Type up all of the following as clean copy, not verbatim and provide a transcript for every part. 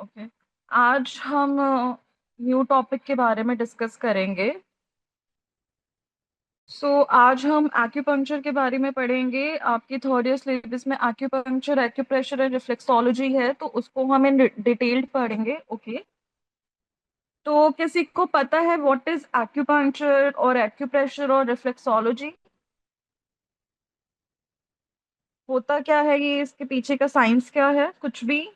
Okay. आज हम new topic के बारे में डिस्कस करेंगे। आज हम एक्यूपंक्चर के बारे में पढ़ेंगे। आपकी थर्ड ईयर सिलेबस में एक्यूपंक्चर, एक्यूप्रेशर एंड रिफ्लेक्सोलॉजी है, तो उसको हम इन डिटेल्ड पढ़ेंगे। ओके। तो किसी को पता है व्हाट इज एक्यूपंक्चर और एक्यूप्रेशर और रिफ्लेक्सोलॉजी? होता क्या है ये, इसके पीछे का साइंस क्या है, कुछ भी?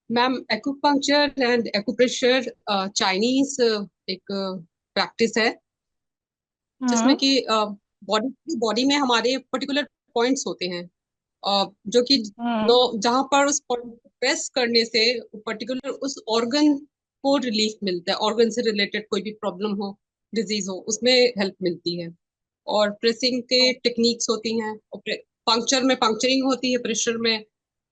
Ma'am, acupuncture and acupressure Chinese एक प्रैक्टिस है जिसमें हम्म। कि बॉडी बॉडी में हमारे पर्टिकुलर पॉइंट्स होते हैं, जो कि नो हम्म। जहाँ पर उस पॉइंट को प्रेस करने से पर्टिकुलर उस ऑर्गन को रिलीफ मिलता है। ऑर्गन से रिलेटेड कोई भी प्रॉब्लम हो, डिजीज हो, उसमें हेल्प मिलती है। और प्रेसिंग के टेक्निक्स होती हैं। पंक्चर में पंक्चरिंग होती है, प्रेशर में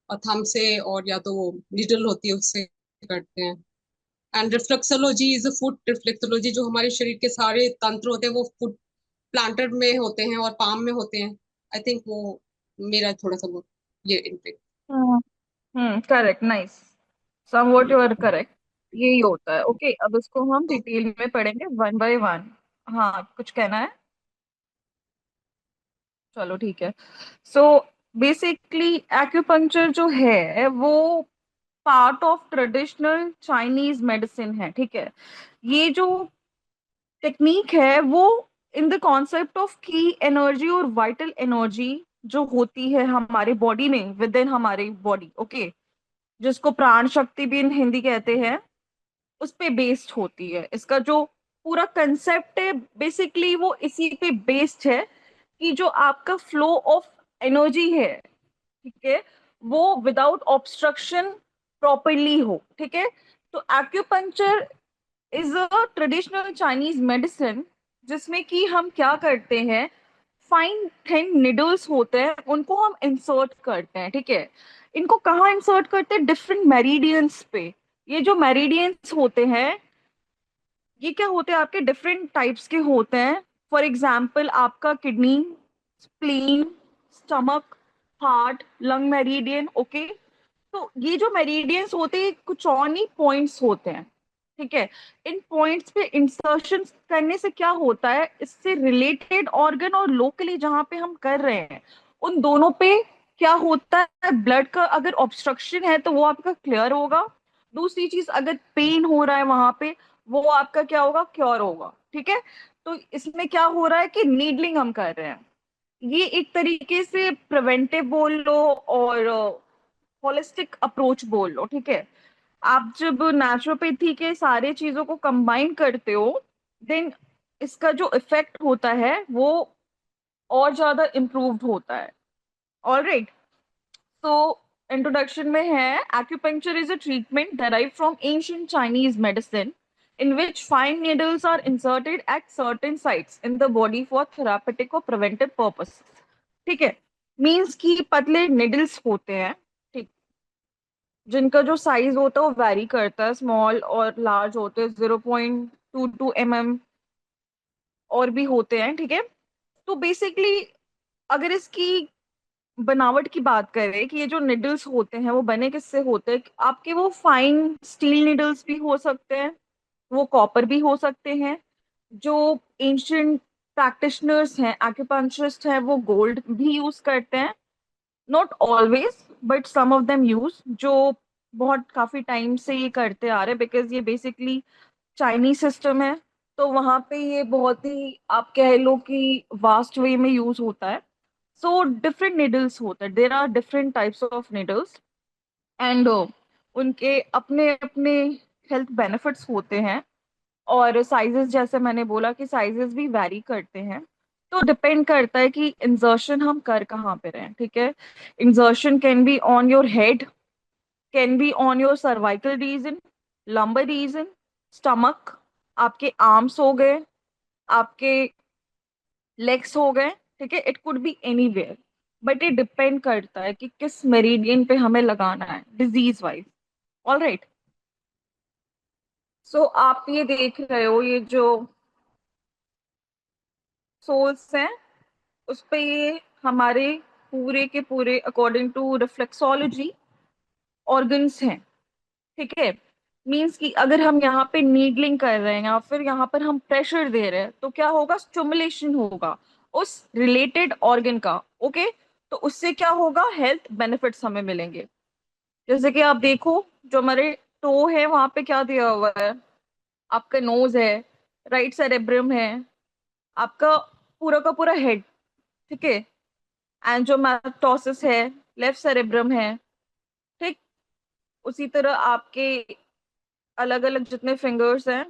थंब से, और या तो वो नीडल होती है उससे करते हैं। And reflexology is a foot reflexology, जो हमारे शरीर के सारे तंत्र होते हैं वो फुट प्लांटर में होते हैं और पाम में होते हैं। आई थिंक वो मेरा थोड़ा सा वो ये intake. Correct, nice. Somewhat you are correct. यही होता है। ओके, अब इसको हम डिटेल में पढ़ेंगे वन बाय वन। हाँ, कुछ कहना है? चलो ठीक है। सो बेसिकली एक्यूपंक्चर जो है वो part of traditional Chinese medicine है, ठीक है। ये जो टेक्निक है वो इन द कॉन्सेप्ट ऑफ की एनर्जी और वाइटल एनर्जी जो होती है हमारे बॉडी में, विद इन हमारी बॉडी, ओके, जिसको प्राण शक्ति भी इन हिंदी कहते हैं, उस पे बेस्ड होती है। इसका जो पूरा कंसेप्ट है बेसिकली वो इसी पे बेस्ड है कि जो आपका फ्लो ऑफ एनर्जी है, ठीक है, वो विदाउट ऑब्स्ट्रक्शन प्रॉपरली हो, ठीक है। तो acupuncture is a traditional Chinese medicine जिसमें कि हम क्या करते हैं, फाइन थिन निडल्स होते हैं, उनको हम इंसर्ट करते हैं, ठीक है। इनको कहाँ इंसर्ट करते हैं? डिफरेंट मेरिडियंस पे। ये जो मेरिडियंस होते हैं, ये क्या होते हैं, आपके डिफरेंट टाइप्स के होते हैं। फॉर एग्जाम्पल आपका kidney, spleen, stomach, heart, lung meridian, okay. तो ये जो मेरिडियंस होते हैं कुछ और नहीं, पॉइंट्स होते हैं, ठीक है। इन पॉइंट्स पे इंसर्शन करने से क्या होता है, इससे रिलेटेड ऑर्गन और लोकली जहां पे हम कर रहे हैं उन दोनों पे क्या होता है, ब्लड का अगर ऑब्स्ट्रक्शन है तो वो आपका क्लियर होगा। दूसरी चीज, अगर पेन हो रहा है वहां पे, वो आपका क्या होगा, क्योर होगा, ठीक है। तो इसमें क्या हो रहा है कि नीडलिंग हम कर रहे हैं। ये एक तरीके से प्रिवेंटिव बोल लो और होलिस्टिक अप्रोच बोल लो, ठीक है। आप जब नेचुरोपैथी के सारे चीजों को कंबाइन करते हो, देन इसका जो इफेक्ट होता है वो और ज्यादा इम्प्रूव्ड होता है। All right. तो इंट्रोडक्शन में है, acupuncture is a treatment derived from ancient Chinese medicine in which fine needles are inserted at certain sites in the body for therapeutic or preventive purposes, ठीक है। मीन्स की पतले needles होते हैं, ठीक, जिनका जो साइज होता है वो वैरी करता है, स्मॉल और लार्ज होते हैं, 0.22 mm और भी होते हैं, ठीक है। तो बेसिकली अगर इसकी बनावट की बात करें कि ये जो निडल्स होते हैं वो बने किससे होते हैं, आपके वो फाइन स्टील निडल्स भी हो सकते हैं, वो कॉपर भी हो सकते हैं। जो एंशियंट प्रैक्टिशनर्स हैं, एक्यूपंक्चरिस्ट हैं, वो गोल्ड भी यूज करते हैं। Not always, but some of them use, जो बहुत काफी टाइम से ये करते आ रहे, बिकॉज ये बेसिकली चाइनीज सिस्टम है। तो वहां पे ये बहुत ही, आप कह लो कि वास्ट वे में यूज होता है। सो डिफरेंट निडल्स होते हैं, there are different types of needles, and उनके अपने अपने हेल्थ बेनिफिट्स होते हैं। और साइजेस, जैसे मैंने बोला कि साइजेस भी वैरी करते हैं। तो डिपेंड करता है कि इंजर्शन हम कर कहाँ पे रहे हैं, ठीक है। Insertion can be on your head, can be on your cervical region, lumbar region, stomach, आपके आर्म्स हो गए, आपके लेग्स हो गए, ठीक है। It could be anywhere, but ये डिपेंड करता है कि किस मेरिडियन पे हमें लगाना है disease wise. All right. So आप ये देख रहे हो, ये जो सोल्स हैं उस पे ये हमारे पूरे के पूरे अकॉर्डिंग टू रिफ्लेक्सोलॉजी ऑर्गन्स हैं, ठीक है। मीन्स कि अगर हम यहाँ पे नीडलिंग कर रहे हैं या फिर यहाँ पर हम प्रेशर दे रहे हैं तो क्या होगा, स्टिमुलेशन होगा उस रिलेटेड ऑर्गन का। ओके, तो उससे क्या होगा, हेल्थ बेनिफिट्स हमें मिलेंगे। जैसे कि आप देखो, जो हमारे टो है वहां पे क्या दिया हुआ है, आपका नोज है, राइट सेरेब्रम है, आपका पूरा का पूरा हेड, ठीक है, एंजियोमेटोसिस है, लेफ्ट सेरेब्रम है, ठीक। उसी तरह आपके अलग अलग जितने फिंगर्स हैं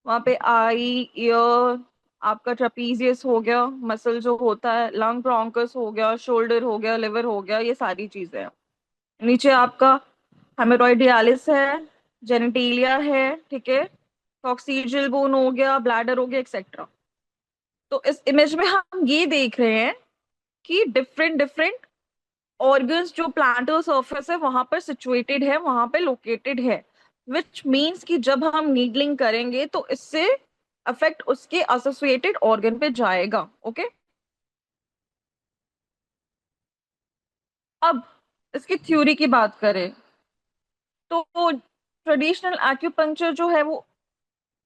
वहां पे आई, ईयर, आपका ट्रापीजियस हो गया, मसल जो होता है, लंग ब्रोंकस हो गया, शोल्डर हो गया, लिवर हो गया, ये सारी चीजें हैं। नीचे आपका हेमेटोइडियालिस है, जेनिटेलिया है, ठीक है, कॉक्सीजियल बोन हो गया, ब्लैडर हो गया, एक्सेट्रा। तो इस इमेज में हम ये देख रहे हैं कि डिफरेंट डिफरेंट ऑर्गन्स जो प्लांटर सरफेस है वहां पर सिचुएटेड है, वहां पे लोकेटेड है। विच मीन्स कि जब हम नीडलिंग करेंगे तो इससे अफेक्ट उसके एसोसिएटेड ऑर्गन पे जाएगा। ओके, अब इसकी थ्योरी की बात करें तो ट्रेडिशनल एक्यूपंक्चर जो है वो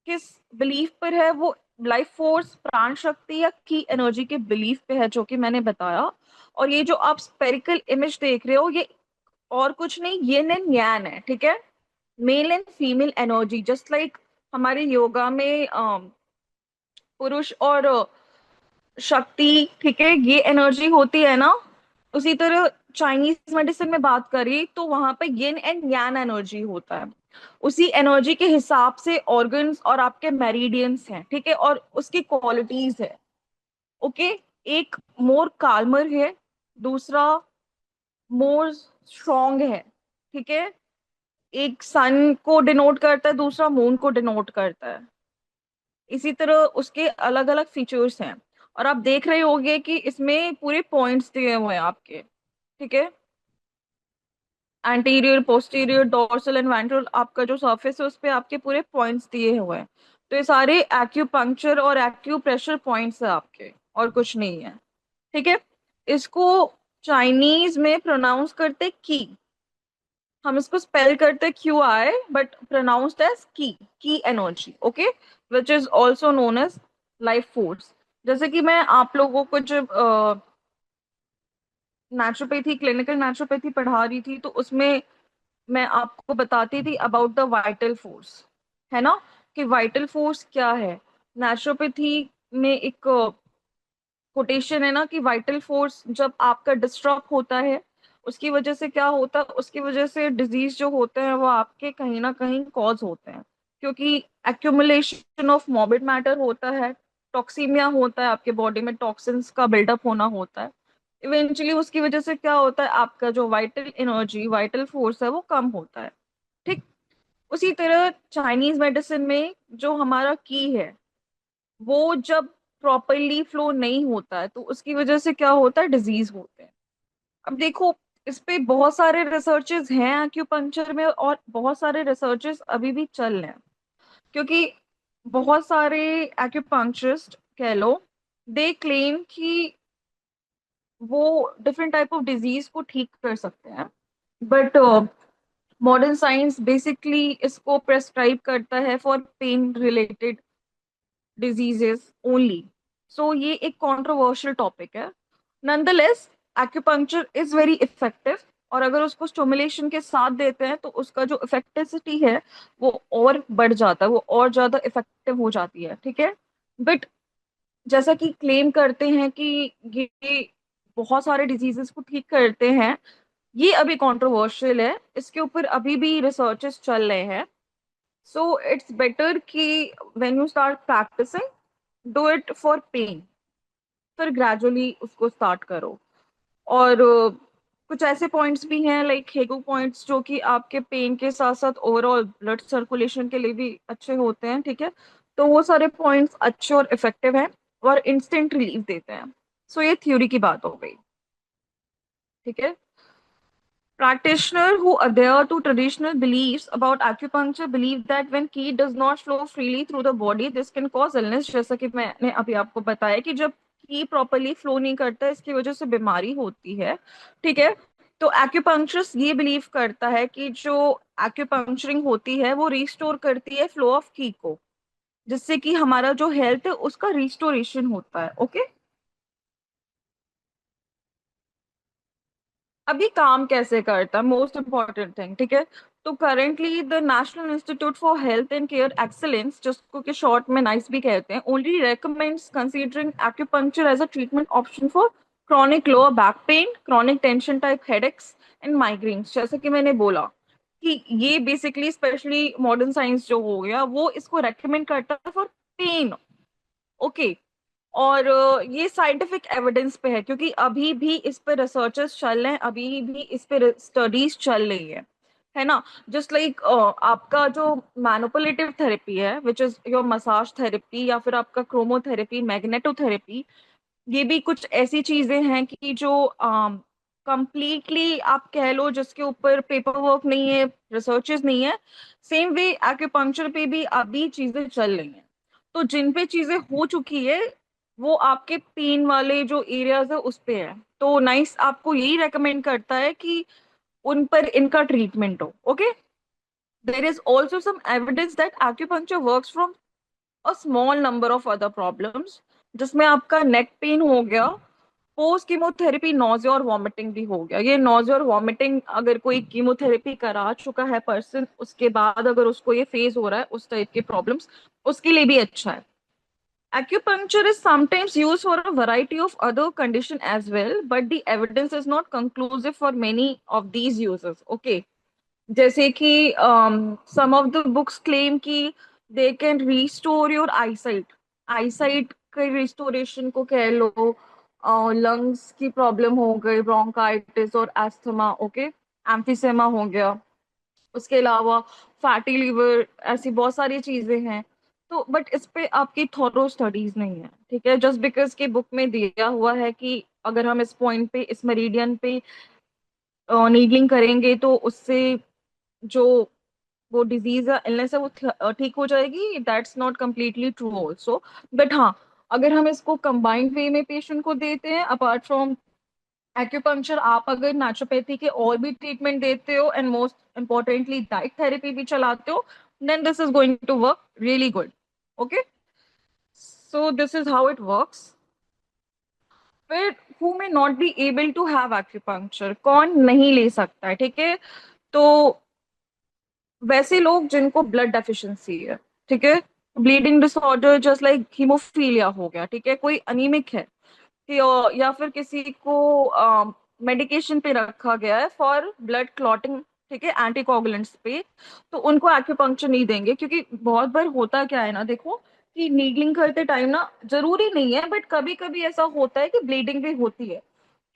किस बिलीफ पर है, वो लाइफ फोर्स, प्राण शक्ति या की एनर्जी के बिलीफ पे है, जो कि मैंने बताया। और ये जो आप स्पेरिकल इमेज देख रहे हो, ये और कुछ नहीं, यिन एंड यांग है, ठीक है। Male and female energy, just like हमारे योगा में पुरुष और शक्ति, ठीक है, ये एनर्जी होती है ना। उसी तरह चाइनीज मेडिसिन में बात करी तो वहां पे यिन एंड यांग एनर्जी होता है। उसी एनर्जी के हिसाब से ऑर्गन्स और आपके मेरिडियंस हैं, ठीक है, और उसकी क्वालिटीज है। ओके, एक मोर काल्मर है, दूसरा मोर स्ट्रॉन्ग है, ठीक है। एक सन को डिनोट करता है, दूसरा मून को डिनोट करता है। इसी तरह उसके अलग अलग फीचर्स हैं। और आप देख रहे होंगे कि इसमें पूरे पॉइंट्स दिए हुए हैं आपके, ठीक है। Anterior, posterior, dorsal and ventral, आपका जो सरफेस है उस पे आपके पूरे पॉइंट्स दिए हुए हैं। तो ये सारे एक्यूपंक्चर और एक्यूप्रेशर पॉइंट्स है आपके, और कुछ नहीं है, ठीक है। इसको चाइनीज में प्रोनाउंस करते की, हम इसको स्पेल करते Q I, but pronounced as ki energy. Okay, which is also known as life force. जैसे कि मैं आप लोगों को जब नेचुरोपैथी, क्लिनिकल नेचुरोपैथी पढ़ा रही थी तो उसमें मैं आपको बताती थी अबाउट द वाइटल फोर्स, है ना, कि वाइटल फोर्स क्या है। नेचुरोपैथी में एक कोटेशन है ना कि वाइटल फोर्स जब आपका डिस्टर्ब होता है, उसकी वजह से क्या होता है, उसकी वजह से डिजीज जो होते हैं वो आपके कहीं ना कहीं कॉज होते हैं, क्योंकि एक्यूमुलेशन ऑफ मॉर्बिड मैटर होता है, टॉक्सीमिया होता है, आपके बॉडी में टॉक्सिन्स का बिल्डअप होना होता है। इवेंचुअली उसकी वजह से क्या होता है, आपका जो वाइटल एनर्जी, वाइटल फोर्स है वो कम होता है, ठीक। उसी तरह चाइनीज मेडिसिन में जो हमारा की है वो जब प्रॉपरली फ्लो नहीं होता है तो उसकी वजह से क्या होता है, डिजीज होते हैं। अब देखो, इस पे बहुत सारे रिसर्चेस हैं एक्यूपंक्चर में, और बहुत सारे रिसर्चेस अभी भी चल रहे हैं, क्योंकि बहुत सारे एक्यूपंक्चरिस्ट कह लो, दे क्लेम कि वो डिफरेंट टाइप ऑफ डिजीज को ठीक कर सकते हैं, बट मॉडर्न साइंस बेसिकली इसको प्रेस्क्राइब करता है for pain related diseases only. So ये एक कंट्रोवर्शियल टॉपिक है। Nonetheless acupuncture is very effective, और अगर उसको स्टिमुलेशन के साथ देते हैं तो उसका जो इफेक्टिविटी है वो और बढ़ जाता है, वो और ज्यादा इफेक्टिव हो जाती है, ठीक है। बट जैसा कि क्लेम करते हैं कि ये बहुत सारे डिजीजेस को ठीक करते हैं, ये अभी कंट्रोवर्शियल है, इसके ऊपर अभी भी रिसर्चेस चल रहे हैं। सो इट्स बेटर कि when you start practicing, do it for pain, फिर ग्रेजुअली उसको स्टार्ट करो। और कुछ ऐसे पॉइंट्स भी हैं लाइक हेगो पॉइंट्स, जो कि आपके पेन के साथ साथ ओवरऑल ब्लड सर्कुलेशन के लिए भी अच्छे होते हैं, ठीक है। तो वो सारे पॉइंट्स अच्छे और इफेक्टिव हैं और इंस्टेंट रिलीफ देते हैं। सो ये थ्योरी की बात हो गई, ठीक है। Practitioners who adhere to traditional beliefs about acupuncture believe that when qi does not flow freely through the body, this can cause illness. जैसा कि मैंने अभी आपको बताया कि जब ही प्रॉपरली फ्लो नहीं करता, इसकी वजह से बीमारी होती है। ठीक है। तो एक्यूपंक्चरिस्ट ये बिलीव करता है कि जो एक्यूपंक्चरिंग होती है वो रिस्टोर करती है फ्लो ऑफ की को, जिससे कि हमारा जो हेल्थ है उसका रिस्टोरेशन होता है। ओके। अभी काम कैसे करता है, मोस्ट इम्पॉर्टेंट थिंग। ठीक है। तो currently the national institute for health and care excellence, जिसको कि शॉर्ट में नाइस भी कहते हैं, only recommends considering acupuncture as a treatment option for chronic lower back pain, chronic tension type headaches and migraines. जैसे कि मैंने बोला कि ये बेसिकली स्पेशली मॉडर्न साइंस जो हो गया वो इसको रेकमेंड करता है फॉर पेन। ओके। और ये साइंटिफिक एविडेंस पे है, क्योंकि अभी भी इस पे रिसर्चेस चल रहे हैं, अभी भी इस पे स्टडीज चल रही है ना। जस्ट लाइक आपका जो मैनिपुलेटिव थेरेपी है, which is your massage therapy, या फिर आपका क्रोमोथेरेपी, मैग्नेटोथेरेपी, ये भी कुछ ऐसी चीजें हैं कि जो कंप्लीटली आप कह लो जिसके ऊपर पेपर वर्क नहीं है, रिसर्चेस नहीं है। सेम वे एक्यूपंक्चर पे भी अभी चीजें चल रही हैं। तो जिन पे चीजें हो चुकी है वो आपके पेन वाले जो एरियाज है उस पे है। तो नाइस आपको यही रेकमेंड करता है कि उन पर इनका ट्रीटमेंट हो। Okay. There is also some evidence that acupuncture works from a small number of other problems, जिसमें आपका नेक पेन हो गया, पोस्ट कीमोथेरेपी नोजिया और वॉमिटिंग भी हो गया। ये नोजिया और वॉमिटिंग अगर कोई कीमोथेरेपी करा चुका है पर्सन, उसके बाद अगर उसको ये फेस हो रहा है उस टाइप के प्रॉब्लम्स, उसके लिए भी अच्छा है। Acupuncture is sometimes used for a variety of other condition as well, but the evidence is not conclusive for many of these uses. Okay. जैसे कि some of the books claim कि they can restore your eyesight. eyesight के restoration को कह लो, lungs की problem हो गई, bronchitis और asthma, okay, emphysema हो गया, उसके अलावा फैटी लिवर, ऐसी बहुत सारी चीजें हैं। तो बट इस पे आपकी थॉरो स्टडीज नहीं है। ठीक है। जस्ट बिकॉज की बुक में दिया हुआ है कि अगर हम इस पॉइंट पे, इस मेरिडियन पे नीडलिंग करेंगे तो उससे जो वो डिजीज है, इलनेस है, वो ठीक हो जाएगी, that's not completely true also. But हाँ, अगर हम इसको कंबाइंड वे में पेशेंट को देते हैं अपार्ट फ्रॉम एक्यूपंक्चर, आप अगर नेचुरोपैथी के और भी ट्रीटमेंट देते हो and most importantly diet therapy भी चलाते हो, then this is going to work really good. Okay. So this is how it works. फिर who may not be able to have acupuncture, कौन नहीं ले सकता है? ठीक है। तो वैसे लोग जिनको ब्लड डेफिशिएंसी है, ठीक है, bleeding disorder just like haemophilia हो गया, ठीक है, कोई अनीमिक है, या फिर किसी को मेडिकेशन पे रखा गया है फॉर ब्लड क्लॉटिंग, ठीक है, एंटीकोगुलेंट्स पे, तो उनको एक्यूपंक्चर नहीं देंगे। क्योंकि बहुत बार होता क्या है ना, देखो कि नीडलिंग करते टाइम ना, जरूरी नहीं है बट कभी कभी ऐसा होता है कि ब्लीडिंग भी होती है।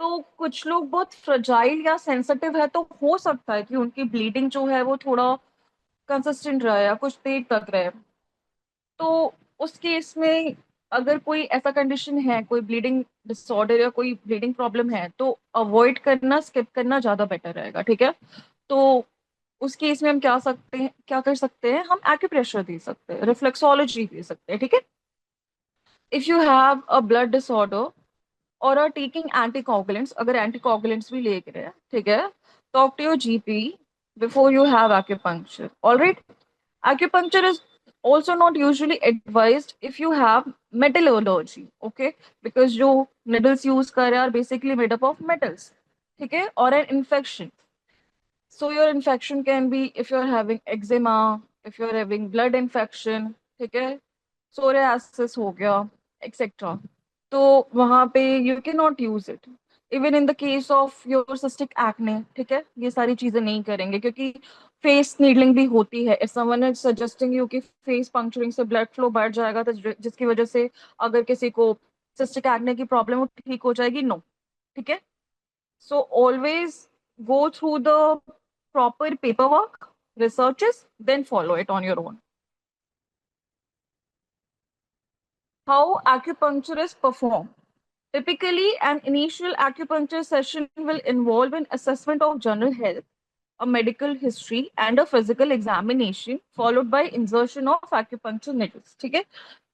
तो कुछ लोग बहुत फ्रजाइल या सेंसिटिव है, तो हो सकता है कि उनकी ब्लीडिंग जो है वो थोड़ा कंसिस्टेंट रहे या कुछ देर तक रहे। तो उस केस में अगर कोई ऐसा कंडीशन है, कोई ब्लीडिंग डिसऑर्डर या कोई ब्लीडिंग प्रॉब्लम है, तो अवॉइड करना, स्किप करना ज्यादा बेटर रहेगा। ठीक है। तो उस केस में हम क्या कर सकते हैं, हम एक्यूप्रेशर दे सकते हैं, रिफ्लेक्सोलॉजी दे सकते हैं। ठीक है। If you have a blood disorder और आर टेकिंग एंटीकोगुलेंट्स, अगर एंटीकोगुलेंट्स भी ले रहे हैं, ठीक है, talk to your GP before you have acupuncture. Alright. Acupuncture is also not usually advised if you have metal allergy, okay? Because जो needles use कर रहे हैं are basically made up of metals, ठीक है? Or an infection. So your infection can be if you're having eczema, if you're having blood infection, ठीक है? Psoriasis हो गया, etc. तो वहां पे you cannot use it. Even in the case of your cystic acne, ठीक है? ये सारी चीजें नहीं करेंगे, क्योंकि फेस नीडलिंग भी होती है। If someone is suggesting you कि फेस पंक्चरिंग से ब्लड फ्लो बढ़ जाएगा, तो जिसकी वजह से अगर किसी को सिस्टिक एक्ने की प्रॉब्लम हो ठीक हो जाएगी, नो। ठीक है। So always go through the proper paperwork, researches, then follow it on your own. How acupuncture is performed. Typically, an initial acupuncture session will involve an assessment of general health, a medical history, and a physical examination, followed by insertion of acupuncture needles. ठीक है।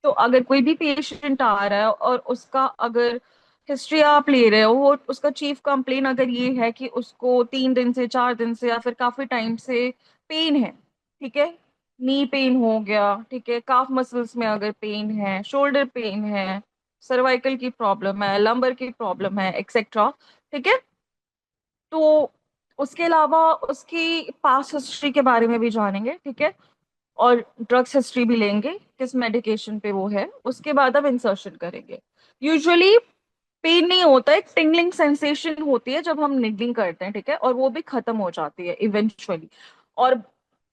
तो अगर कोई भी patient आ रहा है और उसका अगर हिस्ट्री आप ले रहे हो, वो उसका चीफ कंप्लेन अगर ये है कि उसको 3 दिन से 4 दिन से या फिर काफी टाइम से पेन है, ठीक है, नी पेन हो गया, ठीक है, काफ मसल्स में अगर पेन है, शोल्डर पेन है, सर्वाइकल की प्रॉब्लम है, लंबर की प्रॉब्लम है, एक्सेट्रा, ठीक है, तो उसके अलावा उसकी पास्ट हिस्ट्री के बारे में भी जानेंगे, ठीक है, और ड्रग्स हिस्ट्री भी लेंगे, किस मेडिकेशन पे वो है, उसके बाद हम इंसर्शन करेंगे। यूजुअली पेन नहीं होता है, टिंगलिंग सेंसेशन होती है जब हम निडलिंग करते हैं, ठीक है, और वो भी खत्म हो जाती है इवेंचुअली। और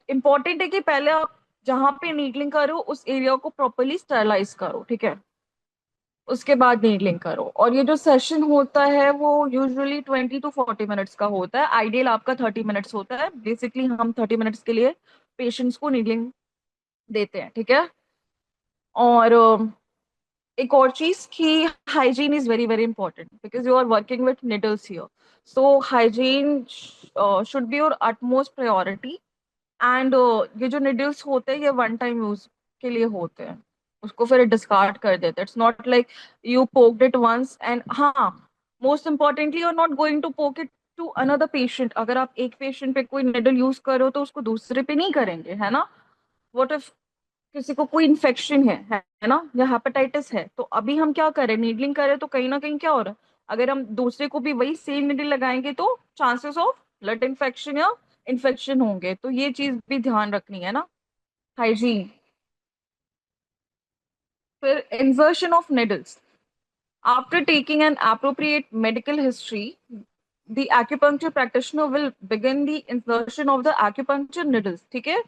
इम्पॉर्टेंट है कि पहले आप जहां पे नीडलिंग करो उस एरिया को प्रॉपरली स्टरलाइज करो, ठीक है, उसके बाद नीडलिंग करो। और ये जो सेशन होता है वो यूजुअली 20 to 40 मिनट्स का होता है, आइडियल आपका 30 मिनट्स होता है। बेसिकली हम 30 मिनट्स के लिए पेशेंट्स को नीडलिंग देते हैं, ठीक है। और एक और चीज कि hygiene is very very important because you are working with needles here. So hygiene should be your utmost priority. And ये जो निडल्स होते हैं ये वन टाइम यूज के लिए होते हैं, उसको फिर डिस्कार्ड कर देते हैं। It's not like you poked it once and, हाँ, most importantly you are not going to poke it to another patient. अगर आप एक पेशेंट पे कोई निडल यूज करो तो उसको दूसरे पे नहीं करेंगे, है ना। व्हाट इफ किसी को कोई इन्फेक्शन है ना, या हेपेटाइटिस है, तो अभी हम क्या करें, नीडलिंग करें तो कहीं ना कहीं क्या हो रहा है, अगर हम दूसरे को भी वही सेम नीडल लगाएंगे तो चांसेस ऑफ ब्लड इन्फेक्शन या इन्फेक्शन होंगे। तो ये चीज भी ध्यान रखनी है ना, हाइजीन। फिर insertion of needles after taking an appropriate medical history, the acupuncture practitioner will begin the insertion of the acupuncture needles, ठीक है।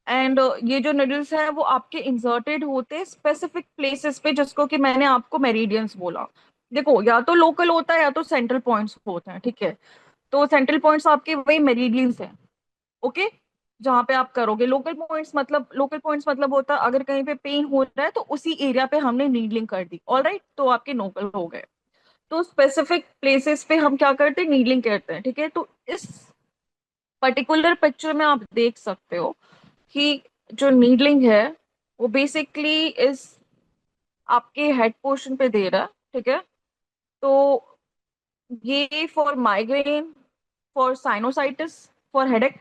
एंड ये जो निडल्स हैं वो आपके इंसर्टेड होते हैं स्पेसिफिक प्लेसेस पे, जिसको कि मैंने आपको मेरिडियंस बोला। देखो, या तो लोकल होता है या तो सेंट्रल पॉइंट्स होते हैं, ठीक है। तो सेंट्रल पॉइंट्स आपके वही मेरिडियंस हैं, ओके, जहाँ पे आप करोगे। लोकल पॉइंट्स मतलब होता है अगर कहीं पे पेन हो रहा है तो उसी एरिया पे हमने नीडलिंग कर दी, ऑल राइट, तो आपके लोकल हो गए। तो स्पेसिफिक प्लेसेस पे हम क्या करते हैं, नीडलिंग करते हैं, ठीक है। तो इस पर्टिकुलर पिक्चर में आप देख सकते हो कि जो नीडलिंग है वो बेसिकली इस आपके हेड पोर्शन पे दे रहा है, ठीक है। तो ये for migraine, for sinusitis, for headache,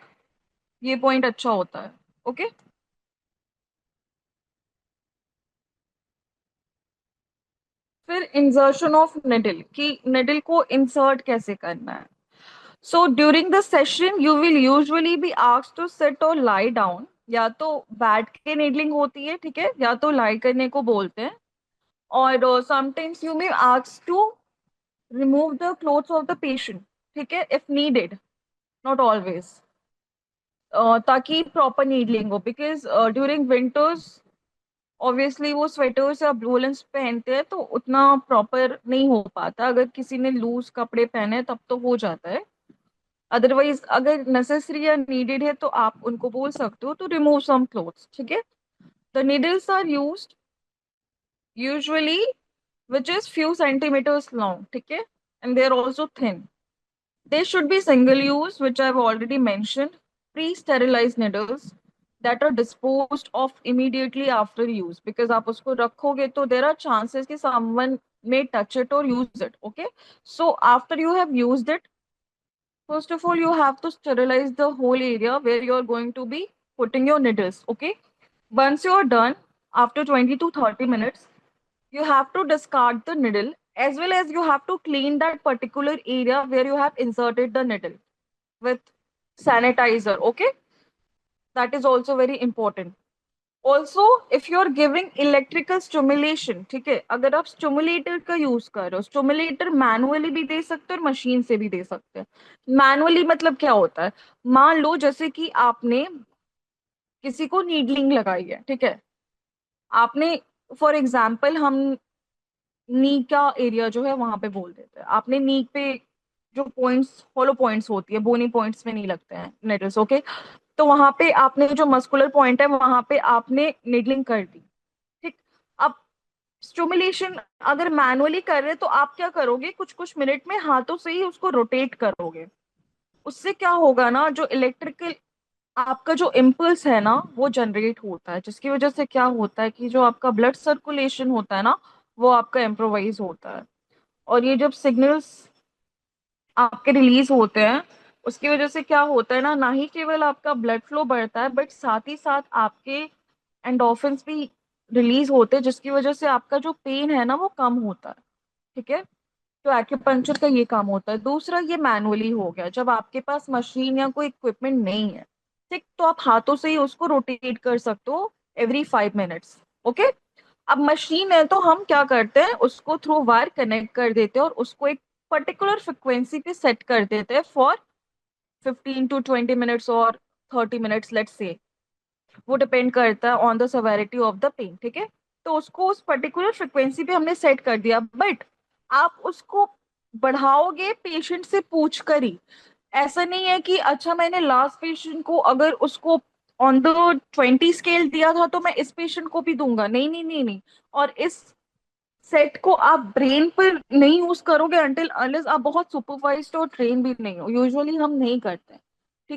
ये पॉइंट अच्छा होता है, ओके। फिर इंसर्शन ऑफ निडल, कि निडल को इंसर्ट कैसे करना है। So during the session you will usually be asked to sit और लाई डाउन। या तो बैठ के नीडलिंग होती है, ठीक है, या तो लाई करने को बोलते हैं। और sometimes you may ask to remove the clothes of the patient, ठीक है, if needed, not always, ताकि प्रॉपर नीडलिंग हो। बिकॉज ड्यूरिंग विंटर्स ऑब्वियसली वो स्वेटर्स या वूलन्स पहनते हैं तो उतना प्रॉपर नहीं हो पाता। अगर किसी ने लूज कपड़े पहने तब तो हो जाता है, अदरवाइज अगर नेसेसरी या नीडेड है तो आप उनको बोल सकते हो टू रिमूव सम क्लोथ्स, ठीक है। The needles are used usually which is few centimeters long, ठीक है, and they are also thin. They should be single use, which I've already mentioned, pre-sterilized needles that are disposed of immediately after use. Because आप उसको रखोगे तो there are chances कि someone may touch it or use it. Okay, so after you have used it, first of all you have to sterilize the whole area where you are going to be putting your needles. Okay, once you are done, after 20 to 30 minutes, you have to discard the needle, as well as you have to clean that particular area where you have inserted the needle with sanitizer, okay, that is also very important. Also, if you are giving electrical stimulation, ठीक है, अगर आप stimulator का use कर रहे हो, stimulator manually भी दे सकते हो और मशीन से भी दे सकते हैं। मैनुअली मतलब क्या होता है, मान लो जैसे कि आपने किसी को नीडलिंग लगाई है, ठीक है, आपने, फॉर एग्जाम्पल हम नी का एरिया जो है वहां पे बोल देते हैं, आपने नी पे जो पॉइंट्स, हॉलो पॉइंट्स होती है, बोनी पॉइंट्स में नहीं लगते हैं नेडल्स, ओके, तो वहां पे आपने जो मस्कुलर पॉइंट है वहां पे आपने निडलिंग कर दी, ठीक। अब स्टिमुलेशन अगर मैनुअली कर रहे तो आप क्या करोगे, कुछ कुछ मिनट में हाथों से ही उसको रोटेट करोगे। उससे क्या होगा ना, जो इलेक्ट्रिकल आपका जो इम्पल्स है ना वो जनरेट होता है, जिसकी वजह से क्या होता है कि जो आपका ब्लड सर्कुलेशन होता है ना वो आपका इम्प्रोवाइज होता है। और ये जब सिग्नल्स आपके रिलीज होते हैं, उसकी वजह से क्या होता है ना ही केवल आपका ब्लड फ्लो बढ़ता है बट साथ ही साथ आपके एंडोर्फिन्स भी रिलीज होते हैं, जिसकी वजह से आपका जो पेन है ना वो कम होता है। ठीक है। तो एक्यूपंक्चर का ये काम होता है। दूसरा, ये मैनुअली हो गया, जब आपके पास मशीन या कोई इक्विपमेंट नहीं है, ठीक, तो आप हाथों से ही उसको रोटेट कर सकते हो एवरी 5 मिनट्स। ओके। अब मशीन है तो हम क्या करते हैं, उसको थ्रू वायर कनेक्ट कर देते हैं और उसको एक पर्टिकुलर फ्रिक्वेंसी पे सेट कर देते हैं फॉर 15 to 20 मिनट्स और 30 मिनट्स, लेट्स से। वो डिपेंड करता है on the severity of the pain. ठीक है। तो उसको उस पर्टिकुलर फ्रिक्वेंसी पे हमने सेट कर दिया, बट आप उसको बढ़ाओगे पेशेंट से पूछ कर ही। ऐसा नहीं है कि अच्छा मैंने लास्ट पेशेंट को अगर उसको ऑन द 20 स्केल दिया था तो मैं इस पेशेंट को भी दूंगा, नहीं नहीं नहीं नहीं। और इस सेट को आप ब्रेन पर नहीं यूज करोगे अनटिल अनलेस आप बहुत सुपरवाइज्ड और ट्रेन भी नहीं हो। यूजुअली हम नहीं करते।